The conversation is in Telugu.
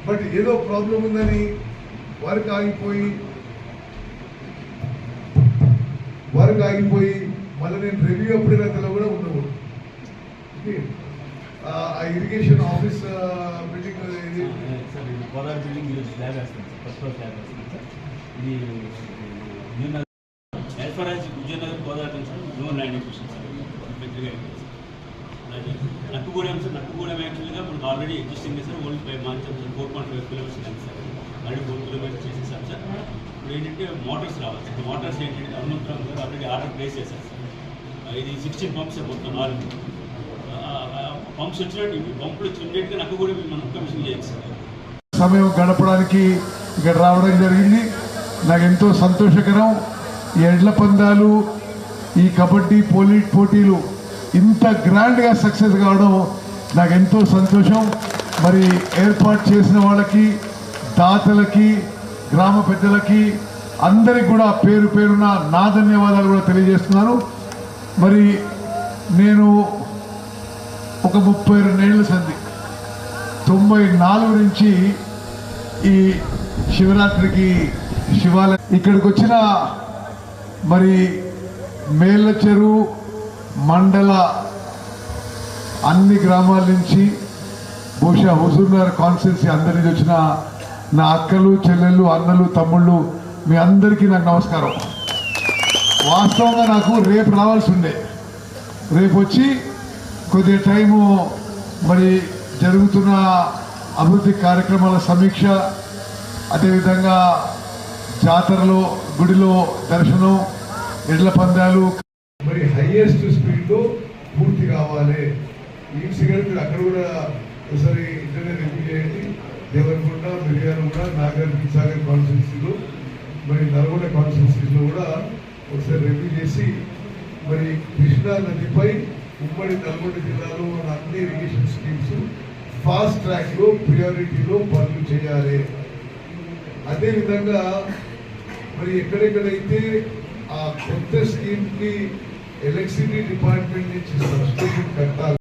బట్ ఏదో ప్రాబ్లం ఉందని వారికి ఆగిపోయి మళ్ళీ నేను రివ్యూ అప్పుడైనా కూడా ఉండకూడదు. ఆ ఇరిగేషన్ ఆఫీస్ బిల్డింగ్ నట్టుగూడెం సార్, నట్టుగూడెం యాక్చువల్గా మనకు already existing sir. Only 5 months 4.5 kilometres ఉంది సార్. ఆల్రెడీ 4 కిలోమీటర్స్ చేసేసాం సార్. ఇప్పుడు ఏంటంటే మోటార్స్ రావాలి సార్. మోటార్స్ ఏంటంటే అరుణోత్తరం సార్ ఆల్రెడీ ఆర్డర్ ప్లేస్ చేశారు సార్. ఇది 16 పంప్స్ మొత్తం 4 పంప్స్ వచ్చినట్టు పంపులు వచ్చి ఇమ్మీడియట్గా నట్టుగూడెం మనం కమిషన్ చేయాలి సార్. సమయం గడపడానికి ఇక్కడ రావడం జరిగింది. నాకు ఎంతో సంతోషకరం. ఈ ఎడ్ల పందాలు, ఈ కబడ్డీ పోటీలు ఇంత గ్రాండ్గా సక్సెస్ కావడం నాకు ఎంతో సంతోషం. మరి ఏర్పాటు చేసిన వాళ్ళకి, దాతలకి, గ్రామ పెద్దలకి అందరికి కూడా పేరు పేరున నా ధన్యవాదాలు కూడా తెలియజేస్తున్నాను. మరి నేను ఒక 32 ఏళ్ళ సంధి 94 నుంచి ఈ శివరాత్రికి శివాలయం ఇక్కడికి వచ్చిన మరి మేళ్ళ చెరువు మండల అన్ని గ్రామాల నుంచి బహుశా హుజూర్నగర్ కాన్స్టిట్యున్సీ అందరి నుంచి వచ్చిన నా అక్కలు, చెల్లెళ్ళు, అన్నలు, తమ్ముళ్ళు మీ అందరికీ నాకు నమస్కారం. వాస్తవంగా నాకు రేపు రావాల్సి ఉండే. రేపు వచ్చి కొద్దిగా టైము మరి జరుగుతున్న అభివృద్ధి కార్యక్రమాల సమీక్ష, అదేవిధంగా జాతరలో గుడిలో దర్శనం, ఎడ్ల పందాలు, మరి హైయెస్ట్ స్పీడ్లో పూర్తి కావాలి. ఈ సిగరెట్ అక్కడ కూడా ఒకసారి ఇంటర్నెట్ రివ్యూ చేయండి. దేవరకొండ, మిర్యాలగూడ, నాగర్ సాగర్ కాన్స్టిట్యున్సీలో, మరి నల్గొండ కాన్స్టిట్యున్సీలో కూడా ఒకసారి రివ్యూ చేసి మరి కృష్ణా నదిపై ఉమ్మడి నల్గొండ జిల్లాలో ఉన్న అన్ని ఇరిగేషన్ స్కీమ్స్ ఫాస్ట్ ట్రాక్లో ప్రియారిటీలో పనులు చేయాలి. అదేవిధంగా మరి ఎక్కడెక్కడైతే ఆ కొత్త స్కీమ్కి ఎలక్ట్రిసిటీ డిపార్ట్మెంట్ నుంచి సబ్స్టేషన్ కట్టాలి.